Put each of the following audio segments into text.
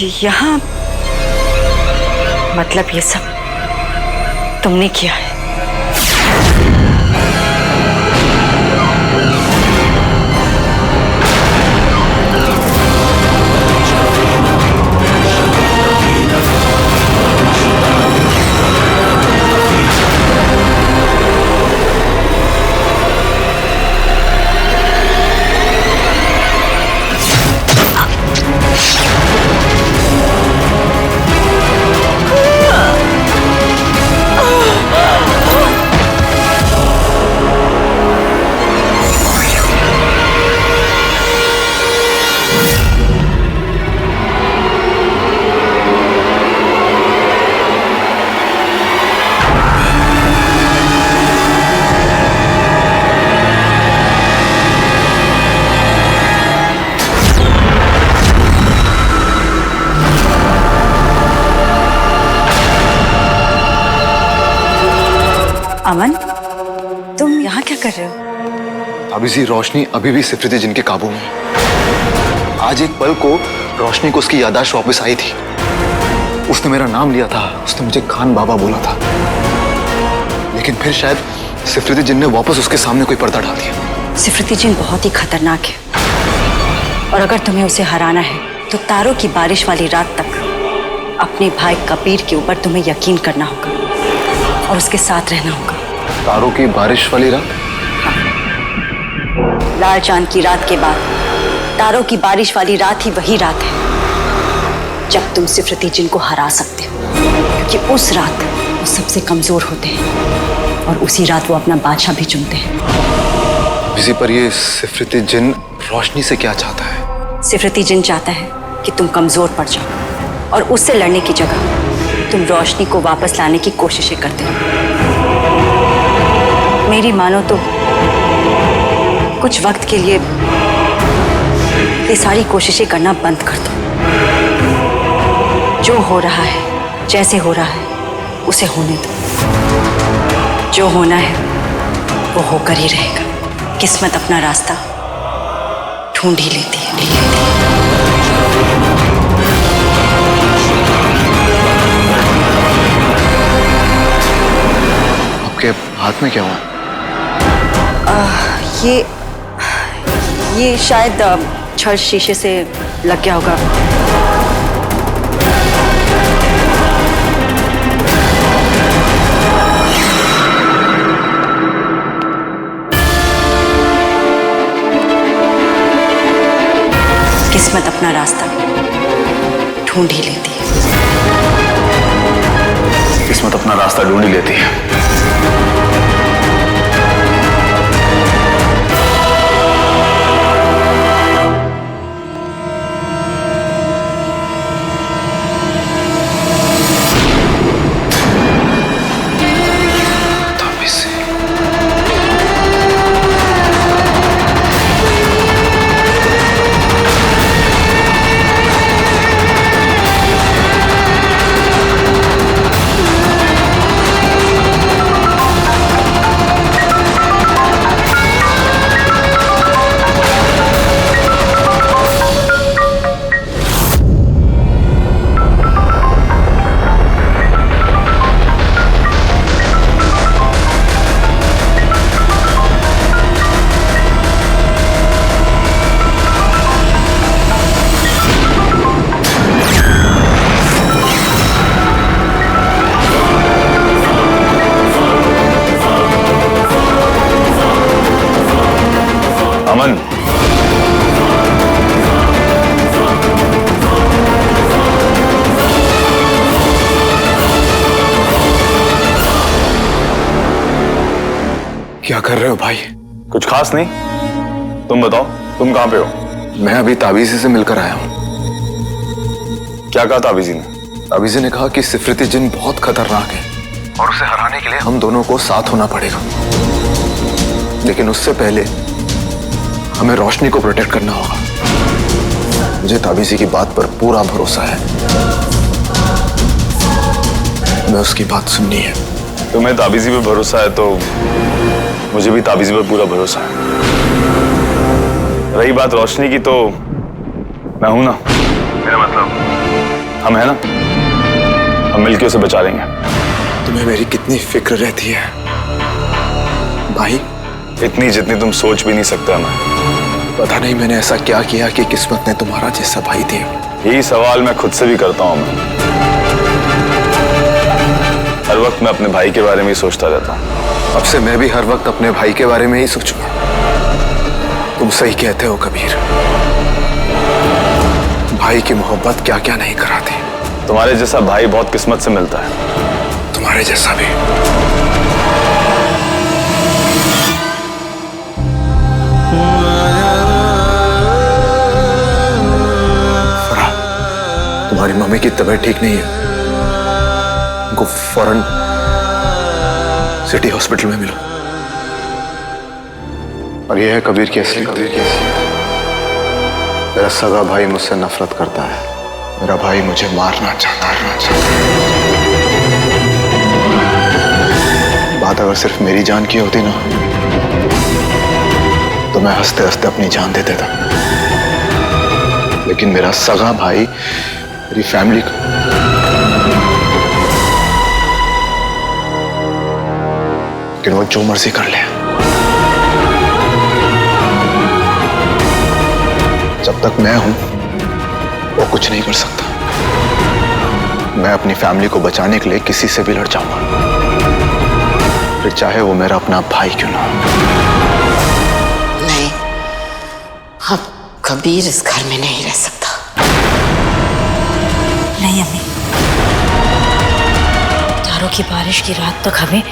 यहाँ मतलब ये सब तुमने किया है? अमन, तुम यहाँ क्या कर रहे हो? ताबीज़ी रोशनी अभी भी सिफरती जिन के काबू में है। आज एक पल को रोशनी को उसकी याददाश्त वापस आई थी। उसने मेरा नाम लिया था, उसने मुझे खान बाबा बोला था, लेकिन फिर शायद सिफरती जिन ने वापस उसके सामने कोई पर्दा डाल दिया। सिफरती जिन बहुत ही खतरनाक है और अगर तुम्हें उसे हराना है तो तारों की बारिश वाली रात तक अपने भाई कबीर के ऊपर तुम्हें यकीन करना होगा और उसके साथ रहना होगा। तारों की बारिश वाली रात? हाँ। लाल चांद की रात के बाद तारों की बारिश वाली रात ही वही रात है जब तुम सिफरती जिन को हरा सकते हो, क्योंकि उस रात वो सबसे कमजोर होते हैं और उसी रात वो अपना बादशाह भी चुनते हैं। इसी पर ये सिफरती जिन रोशनी से क्या चाहता है? सिफरती जिन चाहता है कि तुम कमजोर पड़ जाओ और उससे लड़ने की जगह तुम रोशनी को वापस लाने की कोशिशें करते हो। मेरी मानो तो कुछ वक्त के लिए ये सारी कोशिशें करना बंद कर दो। जो हो रहा है, जैसे हो रहा है, उसे होने दो। जो होना है वो होकर ही रहेगा। किस्मत अपना रास्ता ढूंढ ही लेती है। आपके हाथ में क्या हुआ? ये शायद छड़ शीशे से लग गया होगा। किस्मत अपना रास्ता ढूंढ ही लेती है। किस्मत अपना रास्ता ढूंढ ही लेती है। अमन, क्या कर रहे हो भाई? कुछ खास नहीं। तुम बताओ, तुम कहां पे हो? मैं अभी ताबीज़ी से मिलकर आया हूँ। क्या कहा ताबीज़ी ने? ताबीज़ी ने कहा कि सिफरती जिन बहुत खतरनाक है और उसे हराने के लिए हम दोनों को साथ होना पड़ेगा, लेकिन उससे पहले हमें रोशनी को प्रोटेक्ट करना होगा। मुझे ताबीज़ी की बात पर पूरा भरोसा है। मैं उसकी बात सुननी है। तुम्हें ताबीज़ी पर भरोसा है तो मुझे भी ताबीज़ी पर पूरा भरोसा है। रही बात रोशनी की, तो मैं हूं ना। मेरा मतलब हम है ना, हम मिलके उसे बचा लेंगे। तुम्हें मेरी कितनी फिक्र रहती है भाई? इतनी जितनी तुम सोच भी नहीं सकते। मैं पता नहीं मैंने ऐसा क्या किया कि किस्मत ने तुम्हारा जैसा भाई दिया। यही सवाल मैं खुद से भी करता हूँ। मैं हर वक्त मैं अपने भाई के बारे में ही सोचता रहता हूँ। अब से मैं भी हर वक्त अपने भाई के बारे में ही सोचूंगा। तुम सही कहते हो कबीर, भाई की मोहब्बत क्या क्या नहीं कराती। तुम्हारे जैसा भाई बहुत किस्मत से मिलता है। तुम्हारे जैसा भी। फराह, तुम्हारी मम्मी की तबीयत ठीक नहीं है, उनको फौरन सिटी हॉस्पिटल में मिलो। और यह है कबीर की असली असलियत। मेरा सगा भाई मुझसे नफरत करता है। मेरा भाई मुझे मारना चाहता है। बात अगर सिर्फ मेरी जान की होती ना, तो मैं हंसते हंसते अपनी जान दे देता। लेकिन मेरा सगा भाई मेरी फैमिली को, लेकिन वो जो मर्जी कर ले, जब तक मैं हूं वो कुछ नहीं कर सकता। मैं अपनी फैमिली को बचाने के लिए किसी से भी लड़ जाऊंगा, फिर चाहे वो मेरा अपना भाई क्यों ना हो। नहीं, अब कबीर इस घर में नहीं रह सकता। नहीं अम्मी, तारों की बारिश की रात तक हमें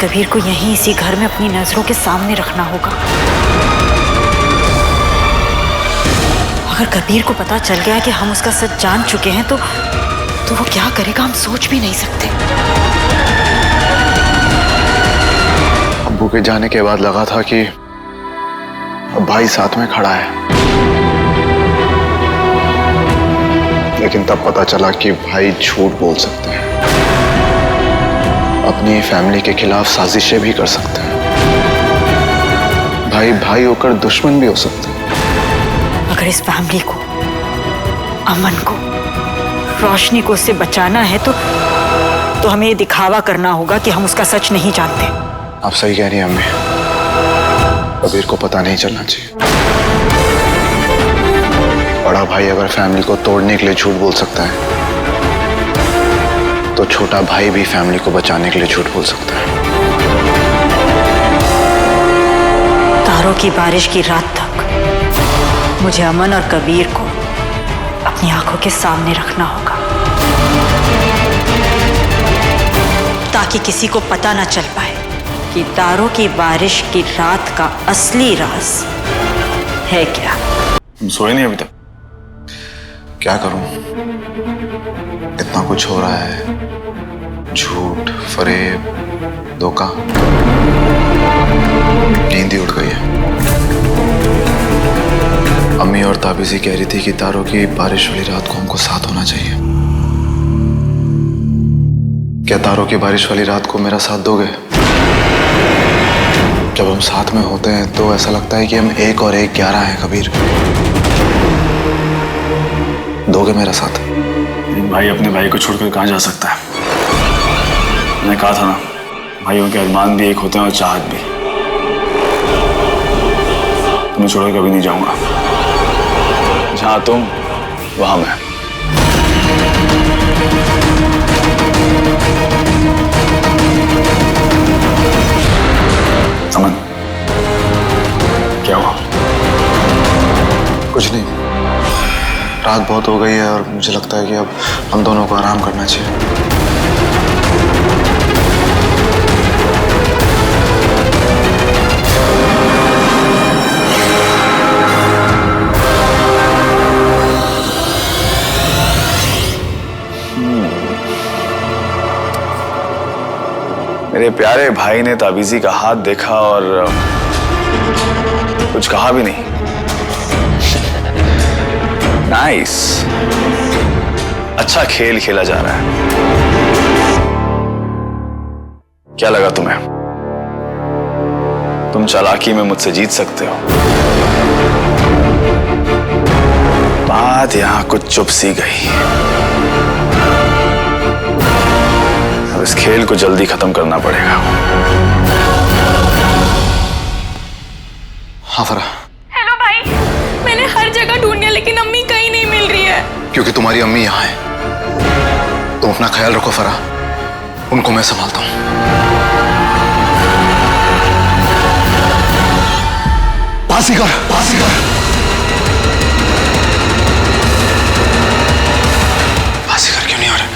कबीर को यहीं इसी घर में अपनी नजरों के सामने रखना होगा। अगर कबीर को पता चल गया कि हम उसका सच जान चुके हैं तो वो क्या करेगा हम सोच भी नहीं सकते। अब्बू के जाने के बाद लगा था कि अब भाई साथ में खड़ा है, लेकिन तब पता चला कि भाई झूठ बोल सकते हैं, अपनी फैमिली के खिलाफ साजिशें भी कर सकते हैं। भाई भाई होकर दुश्मन भी हो सकते हैं। अगर इस फैमिली को, अमन को, रोशनी को उससे बचाना है तो हमें ये दिखावा करना होगा कि हम उसका सच नहीं जानते। आप सही कह रही हैं अम्मी, कबीर को पता नहीं चलना चाहिए। बड़ा भाई अगर फैमिली को तोड़ने के लिए झूठ बोल सकता है, तो छोटा भाई भी फैमिली को बचाने के लिए झूठ बोल सकता है। तारों की बारिश की रात तक मुझे अमन और कबीर को अपनी आंखों के सामने रखना होगा, ताकि किसी को पता न चल पाए कि तारों की बारिश की रात का असली राज है क्या। तुम सोए नहीं अभी तक? क्या करूं, इतना कुछ हो रहा है, झूठ, फरेब, धोखा, नींद ही उड़ गई है। अम्मी और ताबीजी कह रही थी कि तारों की बारिश वाली रात को हमको साथ होना चाहिए। क्या तारों की बारिश वाली रात को मेरा साथ दोगे? जब हम साथ में होते हैं तो ऐसा लगता है कि हम 1 और 1 11 हैं। कबीर, दोगे मेरा साथ? भाई अपने भाई को छोड़कर कहाँ जा सकता है? मैंने कहा था ना, भाइयों के अरमान भी एक होते हैं और चाहत भी। तुम्हें छोड़कर कभी नहीं जाऊंगा। जहां तुम वहां मैं। अमन, क्या हुआ? कुछ नहीं, रात बहुत हो गई है और मुझे लगता है कि अब हम दोनों को आराम करना चाहिए। मेरे प्यारे भाई ने ताबीजी का हाथ देखा और कुछ कहा भी नहीं। नाइस, अच्छा खेल खेला जा रहा है। क्या लगा तुम्हें? तुम चालाकी में मुझसे जीत सकते हो? बात यहाँ कुछ चुप सी गई। अब इस खेल को जल्दी खत्म करना पड़ेगा। हाँ फरा। हेलो भाई, मैंने हर जगह ढूंढ लिया लेकिन अम्मी कहीं नहीं मिल रही है। क्योंकि तुम्हारी अम्मी यहाँ है। तुम अपना ख्याल रखो फरा, उनको मैं संभालता हूँ। बाजीगर, बाजीगर, बाजीगर क्यों नहीं आ रहे?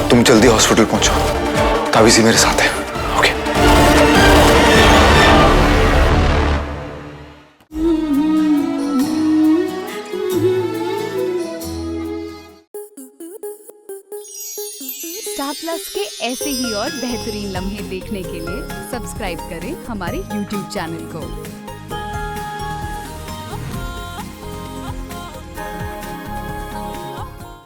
तुम जल्दी हॉस्पिटल पहुंचो, ताबीज़ी मेरे साथ है। ओके। स्टार प्लस के ऐसे ही और बेहतरीन लम्हे देखने के लिए सब्सक्राइब करें हमारे YouTube चैनल को।